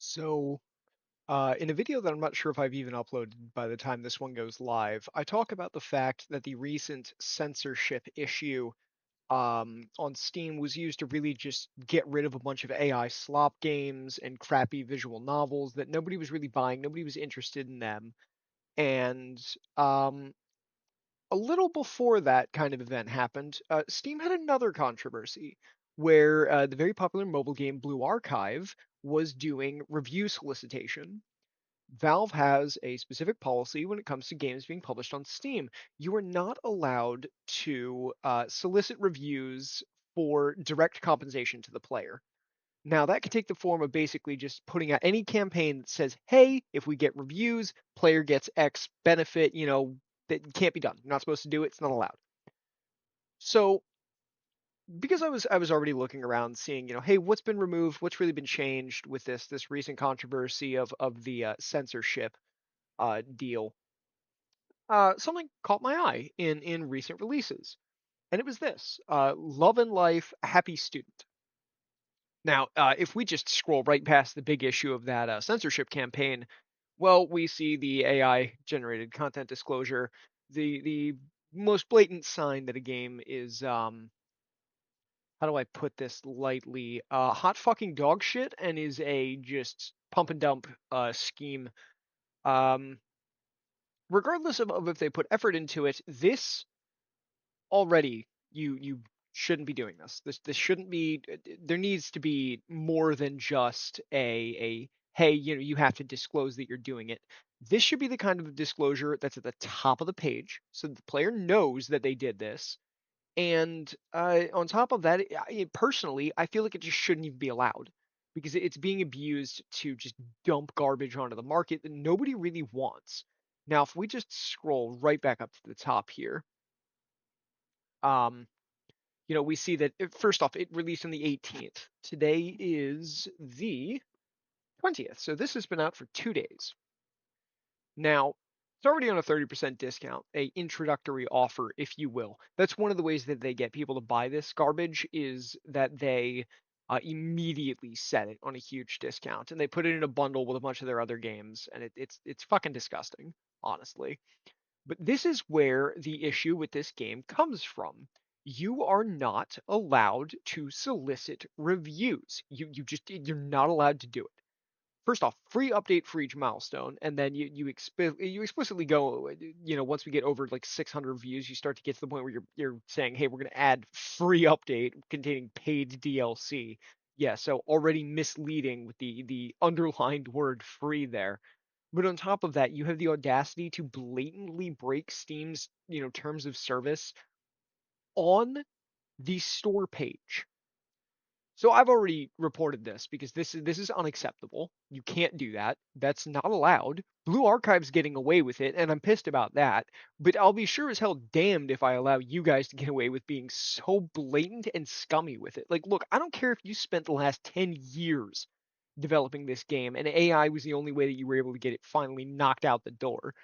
So, in a video that I'm not sure if I've even uploaded by the time this one goes live, I talk about the fact that the recent censorship issue on Steam was used to really just get rid of a bunch of AI slop games and crappy visual novels that nobody was really buying, nobody was interested in them. And um, a little before that kind of event happened, Steam had another controversy where the very popular mobile game Blue Archive was doing review solicitation. Valve has a specific policy when it comes to games being published on Steam. You are not allowed to solicit reviews for direct compensation to the player. Now, that can take the form of basically just putting out any campaign that says, hey, if we get reviews, player gets X benefit, that can't be done. You're not supposed to do it, it's not allowed. So, because I was already looking around seeing, hey, what's been removed, what's really been changed with this recent controversy of the censorship deal, something caught my eye in recent releases, and it was this: Love and Life, Happy Student. Now, if we just scroll right past the big issue of that censorship campaign, well, we see the AI generated content disclosure, the most blatant sign that a game is how do I put this lightly, hot fucking dog shit and is a just pump and dump scheme. Um, Regardless of if they put effort into it, this already you shouldn't be doing this. This shouldn't be. There needs to be more than just a hey, you have to disclose that you're doing it. This should be the kind of disclosure that's at the top of the page, so the player knows that they did this. And on top of that, personally, I feel like it just shouldn't even be allowed because it's being abused to just dump garbage onto the market that nobody really wants. Now, if we just scroll right back up to the top here, um, we see that first off, it released on the 18th. Today is the 20th, so this has been out for 2 days. Now, it's already on a 30% discount, a introductory offer, if you will. That's one of the ways that they get people to buy this garbage is that they immediately set it on a huge discount, and they put it in a bundle with a bunch of their other games, and it's fucking disgusting, honestly. But this is where the issue with this game comes from. You are not allowed to solicit reviews. You're not allowed to do it. First off, free update for each milestone, and then you explicitly go, once we get over like 600 views, you start to get to the point where you're saying, hey, we're going to add free update containing paid DLC. Yeah, so already misleading with the underlined word free there. But on top of that, you have the audacity to blatantly break Steam's, terms of service on the store page. So I've already reported this because this is unacceptable. You can't do that. That's not allowed. Blue Archive's getting away with it, and I'm pissed about that. But I'll be sure as hell damned if I allow you guys to get away with being so blatant and scummy with it. Like, look, I don't care if you spent the last 10 years developing this game and AI was the only way that you were able to get it finally knocked out the door.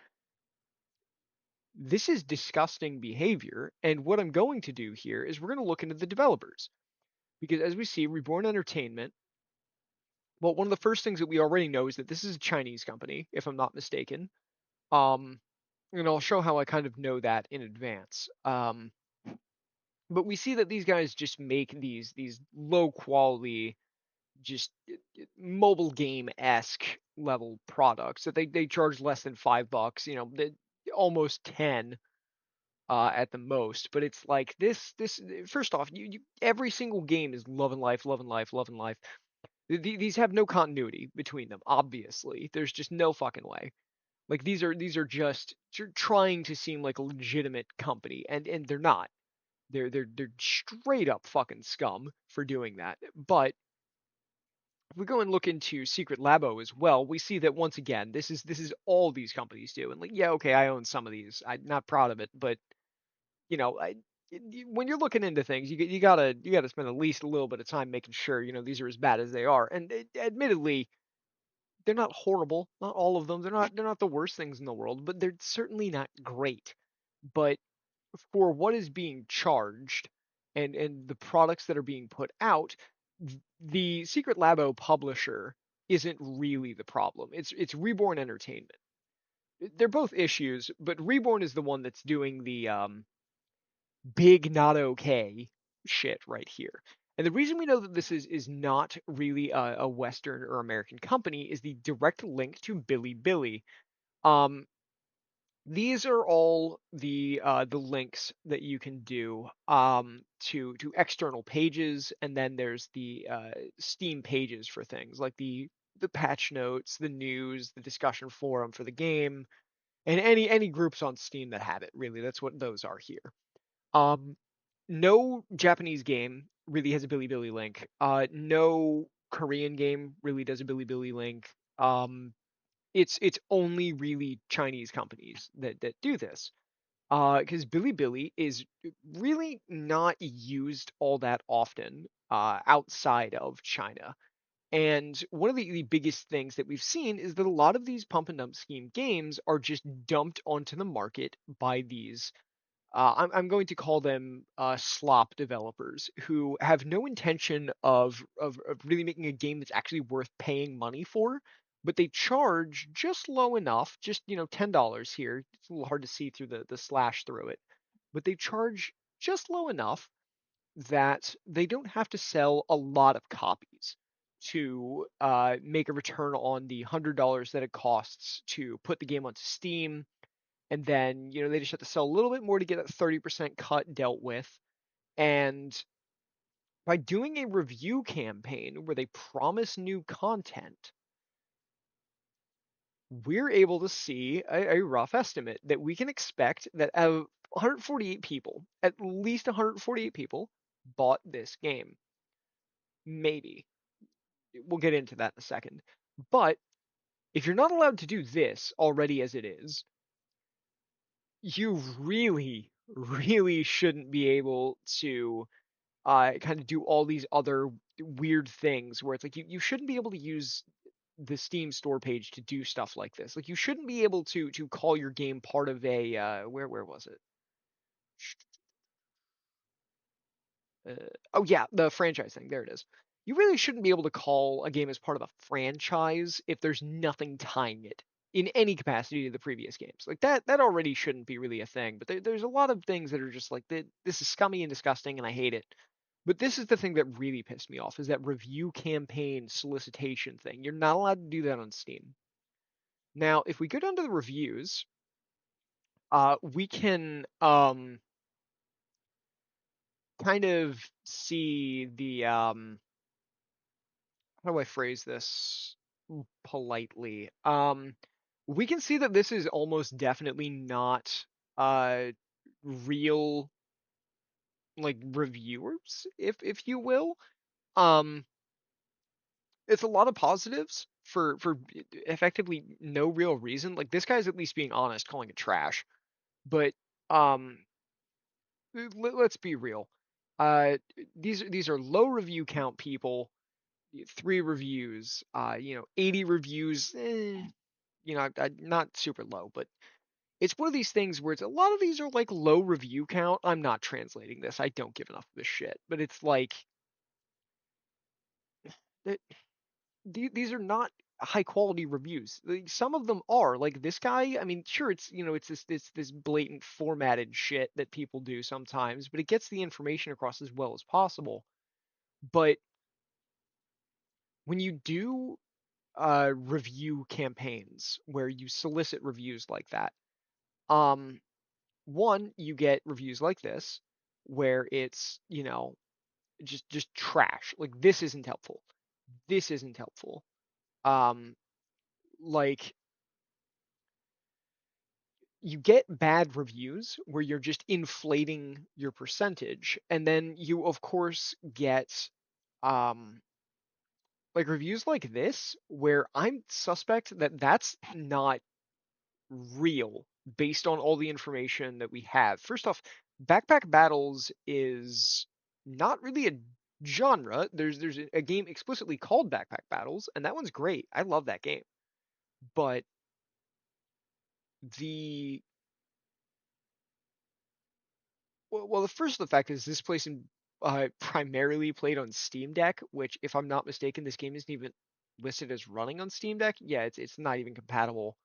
This is disgusting behavior, and what I'm going to do here is we're going to look into the developers. Because as we see, Reborn Entertainment, well, one of the first things that we already know is that this is a Chinese company, if I'm not mistaken. Um, and I'll show how I kind of know that in advance. But we see that these guys just make these low quality, just mobile game esque level products that they charge less than $5, almost 10 at the most. But it's like this. First off, you every single game is love and life, love and life, love and life. These have no continuity between them. Obviously, there's just no fucking way. Like these are just trying to seem like a legitimate company, and they're not. They're straight up fucking scum for doing that. But if we go and look into Secret Labo as well, we see that once again, this is all these companies do. And like, yeah, okay, I own some of these. I'm not proud of it, but I, when you're looking into things, you gotta spend at least a little bit of time making sure these are as bad as they are. And admittedly, they're not horrible. Not all of them. They're not the worst things in the world, but they're certainly not great. But for what is being charged and the products that are being put out, the Secret Labo publisher isn't really the problem. It's Reborn Entertainment. They're both issues, but Reborn is the one that's doing the big not okay shit right here. And the reason we know that this is not really a Western or American company is the direct link to Billy. Um, these are all the links that you can do to external pages, and then there's the Steam pages for things like the patch notes, the news, the discussion forum for the game, and any groups on Steam that have it. Really, that's what those are here. Um, no Japanese game really has a Billy link. No Korean game really does a Billy link. It's only really Chinese companies that do this. Because Bilibili is really not used all that often outside of China. And one of the biggest things that we've seen is that a lot of these pump and dump scheme games are just dumped onto the market by these I'm going to call them slop developers who have no intention of really making a game that's actually worth paying money for, but they charge just low enough, just $10 here. It's a little hard to see through the slash through it, but they charge just low enough that they don't have to sell a lot of copies to make a return on the $100 that it costs to put the game onto Steam, and then they just have to sell a little bit more to get that 30% cut dealt with. And by doing a review campaign where they promise new content, we're able to see a rough estimate that we can expect that out of 148 people, at least 148 people bought this game. Maybe we'll get into that in a second. But if you're not allowed to do this already as it is, you really shouldn't be able to kind of do all these other weird things where it's like you shouldn't be able to use the Steam store page to do stuff like this. Like you shouldn't be able to call your game part of a where was it? Uh, oh yeah, the franchise thing. There it is. You really shouldn't be able to call a game as part of a franchise if there's nothing tying it in any capacity to the previous games. Like that already shouldn't be really a thing. But there's a lot of things that are just like this is scummy and disgusting, and I hate it. But this is the thing that really pissed me off is that review campaign solicitation thing. You're not allowed to do that on Steam. Now, if we go down to the reviews, we can kind of see the how do I phrase this politely? We can see that this is almost definitely not uh real like reviewers, if you will. Um, it's a lot of positives for effectively no real reason. Like this guy's at least being honest, calling it trash. But um, let's be real. Uh, these are low review count people. 3 reviews. 80 reviews. Not super low, but it's one of these things where it's a lot of these are like low review count. I'm not translating this. I don't give enough of this shit. But it's like it, these are not high quality reviews. Like, some of them are. Like this guy, I mean, sure, it's this blatant formatted shit that people do sometimes, but it gets the information across as well as possible. But when you do review campaigns where you solicit reviews like that, um, one, you get reviews like this where it's just trash. Like this isn't helpful. This isn't helpful. Um, like you get bad reviews where you're just inflating your percentage, and then you of course get um like reviews like this where I'm suspect that that's not real based on all the information that we have. First off, backpack battles is not really a genre. There's a game explicitly called Backpack Battles, and that one's great. I love that game. But the the first the fact is this place primarily played on Steam Deck, which, if I'm not mistaken, this game isn't even. listed as running on Steam Deck, yeah, it's not even compatible,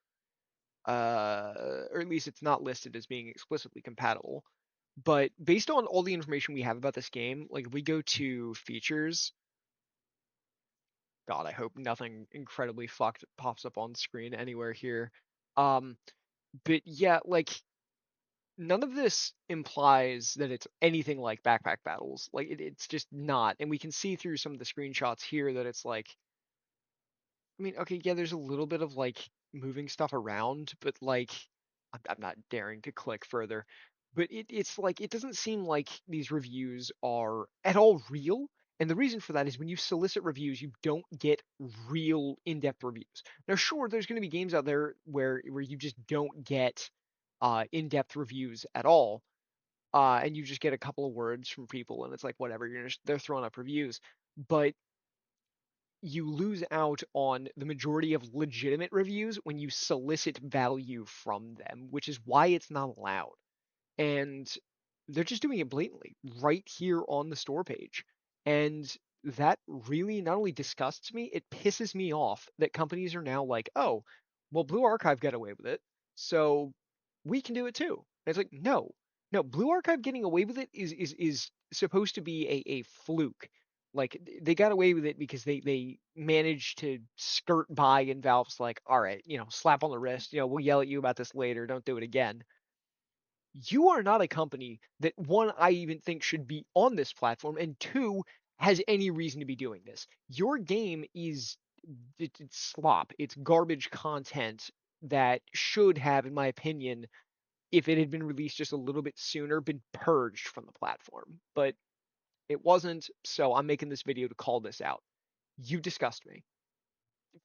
or at least it's not listed as being explicitly compatible. But based on all the information we have about this game, like if we go to features, God, I hope nothing incredibly fucked pops up on screen anywhere here. Um, but yeah, like none of this implies that it's anything like backpack battles. Like it's just not. And we can see through some of the screenshots here that it's like, I mean, okay, yeah, there's a little bit of like moving stuff around, but like I'm not daring to click further. But it's like it doesn't seem like these reviews are at all real. And the reason for that is when you solicit reviews, you don't get real in-depth reviews. Now, sure, there's going to be games out there where you just don't get in-depth reviews at all, and you just get a couple of words from people, and it's like whatever, they're throwing up reviews. But you lose out on the majority of legitimate reviews when you solicit value from them, which is why it's not allowed. And they're just doing it blatantly right here on the store page. And that really not only disgusts me, it pisses me off that companies are now like, oh, well, Blue Archive got away with it, so we can do it too. And it's like, no, no, Blue Archive getting away with it is supposed to be a fluke. Like they got away with it because they managed to skirt by, and Valve's like, all right, slap on the wrist, we'll yell at you about this later, don't do it again. You are not a company that, one, I even think should be on this platform, and two, has any reason to be doing this. Your game is it's slop. It's garbage content that should have, in my opinion, if it had been released just a little bit sooner, been purged from the platform. But it wasn't, so I'm making this video to call this out. You disgust me.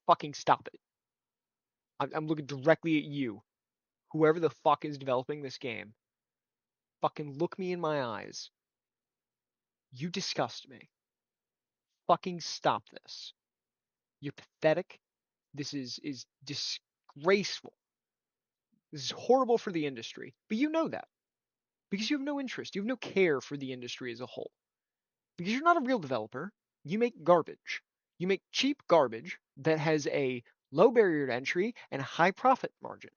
Fucking stop it. I'm looking directly at you, whoever the fuck is developing this game. Fucking look me in my eyes. You disgust me. Fucking stop this. You're pathetic. This is disgraceful. This is horrible for the industry. But you know that because you have no interest. You have no care for the industry as a whole. Because you're not a real developer. You make garbage. You make cheap garbage that has a low barrier to entry and a high profit margin.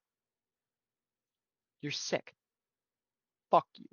You're sick. Fuck you.